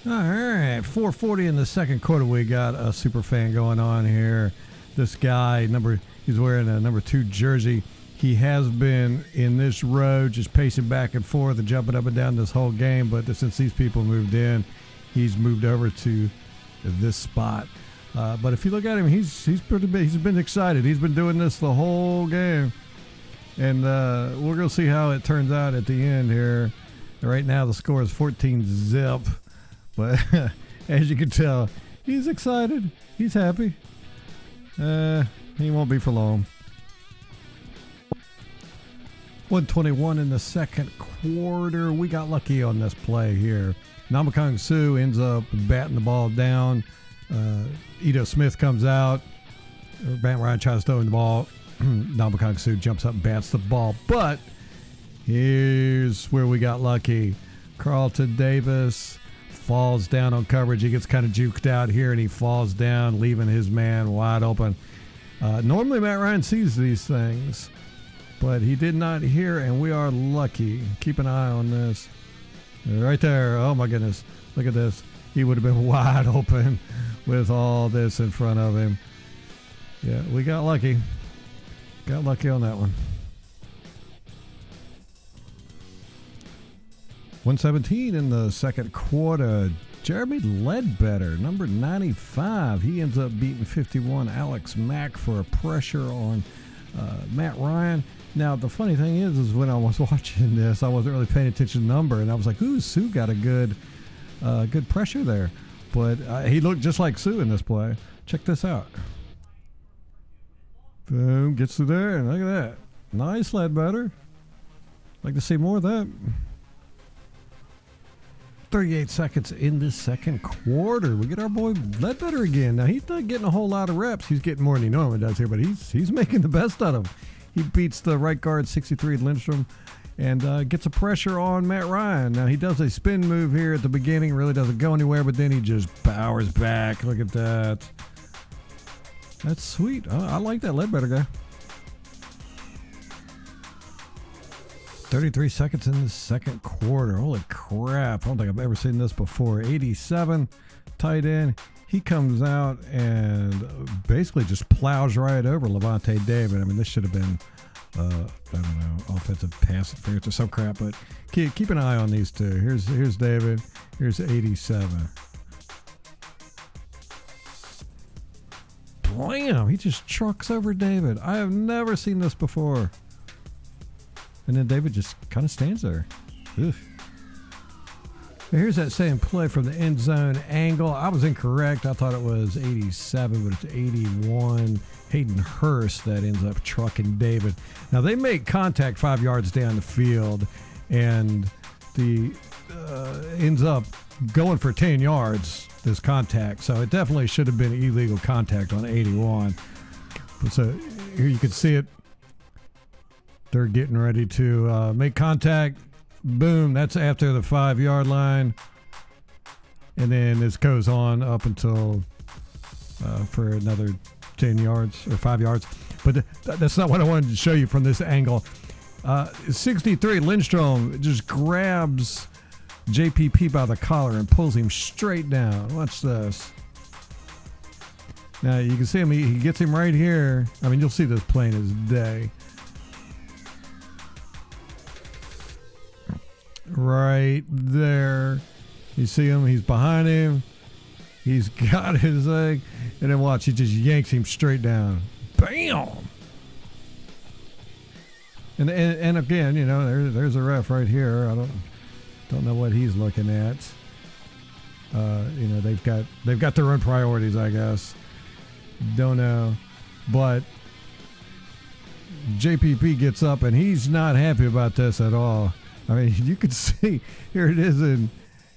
All right, 4:40 in the second quarter. We got a super fan going on here. This guy, he's wearing a number 2 jersey. He has been in this row, just pacing back and forth and jumping up and down this whole game. But since these people moved in, he's moved over to this spot. But if you look at him, he's pretty big. He's been excited. He's been doing this the whole game, and we're gonna see how it turns out at the end here. Right now, the score is 14-0. But as you can tell, he's excited. He's happy. He won't be for long. 1:21 in the second quarter. We got lucky on this play here. Namakong Su ends up batting the ball down. Ito Smith comes out. Matt Ryan tries to throw in the ball. Namakong Su jumps up and bats the ball. But here's where we got lucky. Carlton Davis falls down on coverage. He gets kind of juked out here, and he falls down, leaving his man wide open. Normally, Matt Ryan sees these things, but he did not here, and we are lucky. Keep an eye on this. Right there. Oh, my goodness. Look at this. He would have been wide open with all this in front of him. Yeah, we got lucky. Got lucky on that one. 1:17 in the second quarter. Jeremy Ledbetter, number 95. He ends up beating 51 Alex Mack for a pressure on Matt Ryan. Now, the funny thing is when I was watching this, I wasn't really paying attention to the number, and I was like, ooh, Sue got a good pressure there. But he looked just like Sue in this play. Check this out. Boom, gets through there, and look at that. Nice, Ledbetter. Like to see more of that. 38 seconds in this second quarter. We get our boy Ledbetter again. Now, he's not getting a whole lot of reps. He's getting more than he normally does here, but he's making the best out of him. He beats the right guard, 63, Lindstrom, and gets a pressure on Matt Ryan. Now, he does a spin move here at the beginning. Really doesn't go anywhere, but then he just powers back. Look at that. That's sweet. I like that Ledbetter guy. 33 seconds in the second quarter. Holy crap. I don't think I've ever seen this before. 87, tight end. He comes out and basically just plows right over Lavonte David. I mean, this should have been, I don't know, offensive pass interference or some crap, but keep an eye on these two. Here's David. Here's 87. Blam! He just trucks over David. I have never seen this before. And then David just kind of stands there. Oof. Here's that same play from the end zone angle. I was incorrect. I thought it was 87, but it's 81. Hayden Hurst that ends up trucking David. Now, they make contact 5 yards down the field, and the ends up going for 10 yards, this contact. So it definitely should have been illegal contact on 81. So here you can see it. They're getting ready to make contact. Boom, that's after the 5 yard line. And then this goes on up until for another 10 yards or 5 yards. But that's not what I wanted to show you from this angle. 63, Lindstrom just grabs JPP by the collar and pulls him straight down. Watch this. Now you can see him, he gets him right here. I mean, you'll see this plain as day. Right there. You see him, he's behind him. He's got his leg. And then watch, he just yanks him straight down. Bam! And again, you know, there's a ref right here. I don't know what he's looking at. You know, they've got their own priorities, I guess. Don't know. But JPP gets up and he's not happy about this at all. I mean, you can see here it is in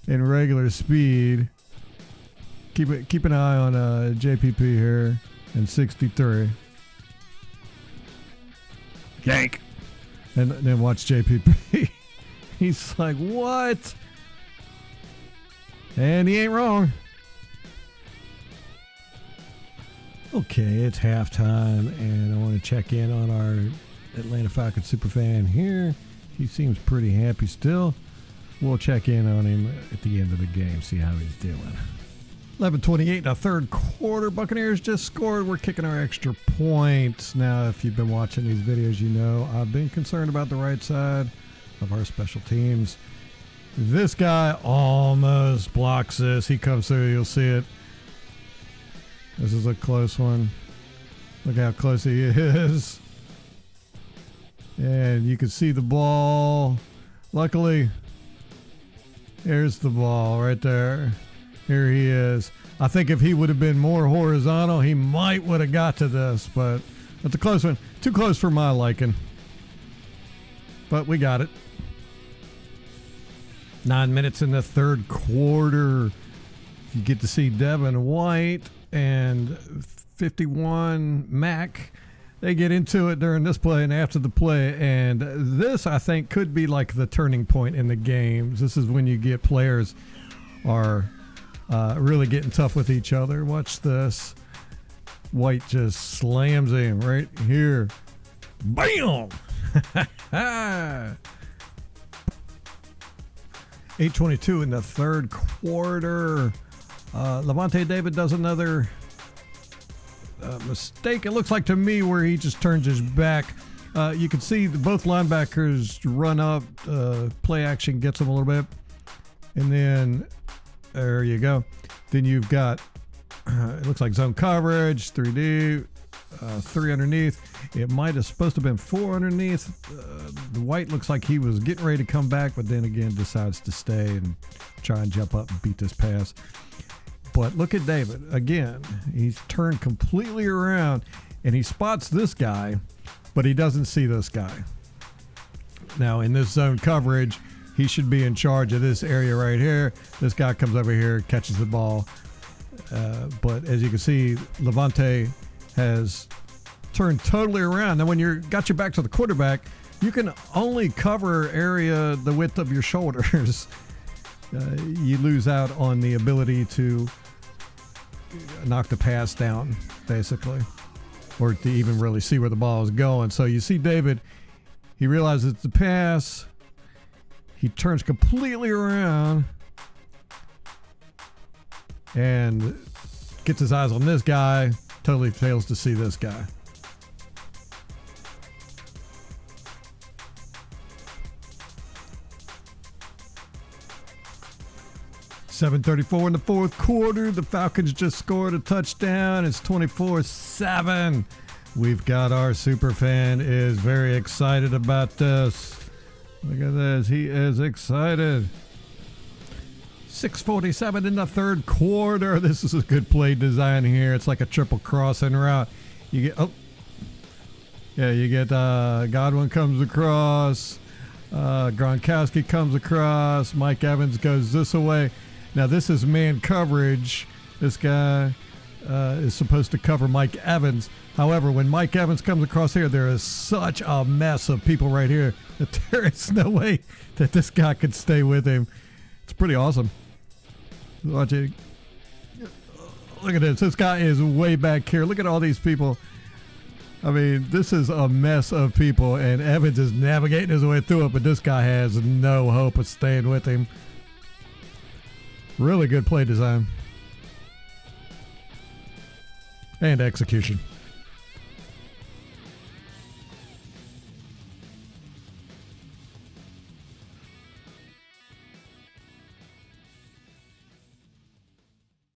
regular speed. Keep an eye on JPP here in 63. Yank, and then watch JPP. He's like, what? And he ain't wrong. Okay, it's halftime, and I want to check in on our Atlanta Falcons superfan here. He seems pretty happy still. We'll check in on him at the end of the game, see how he's doing. 11:28 in the third quarter. Buccaneers just scored. We're kicking our extra point. Now, if you've been watching these videos, you know I've been concerned about the right side of our special teams. This guy almost blocks this. He comes through. You'll see it. This is a close one. Look how close he is. And you can see the ball. Luckily, there's the ball right there. Here he is. I think if he would have been more horizontal, he might would have got to this, but it's a close one. Too close for my liking. But we got it. 9 minutes in the third quarter. You get to see Devin White and 51 Mac. They get into it during this play and after the play, and this, I think, could be like the turning point in the games. This is when you get players are really getting tough with each other. Watch this. White just slams him right here. Bam! 8:22 in the third quarter. Lavonte David does another mistake, it looks like to me, where he just turns his back. You can see both linebackers run up. Play action gets them a little bit. And then there you go. Then you've got, it looks like zone coverage, 3D, 3 underneath. It might have supposed to have been 4 underneath. The White looks like he was getting ready to come back, but then again decides to stay and try and jump up and beat this pass. But look at David. Again, he's turned completely around, and he spots this guy, but he doesn't see this guy. Now, in this zone coverage, he should be in charge of this area right here. This guy comes over here, catches the ball. But as you can see, Lavonte has turned totally around. Now, when you're got your back to the quarterback, you can only cover area the width of your shoulders. You lose out on the ability to knock the pass down, basically, or to even really see where the ball is going. So you see David, he realizes it's the pass. He turns completely around and gets his eyes on this guy, totally fails to see this guy. .7:34 in the fourth quarter. The Falcons just scored a touchdown. It's 24-7. We've got our super fan is very excited about this. Look at this. He is excited. 6:47 in the third quarter. This is a good play design here. It's like a triple crossing route. You get Godwin comes across. Gronkowski comes across. Mike Evans goes this way. Now, this is man coverage. This guy is supposed to cover Mike Evans. However, when Mike Evans comes across here, there is such a mess of people right here that there is no way that this guy could stay with him. It's pretty awesome. Watch it. Look at this. This guy is way back here. Look at all these people. I mean, this is a mess of people, and Evans is navigating his way through it, but this guy has no hope of staying with him. Really good play design. And execution.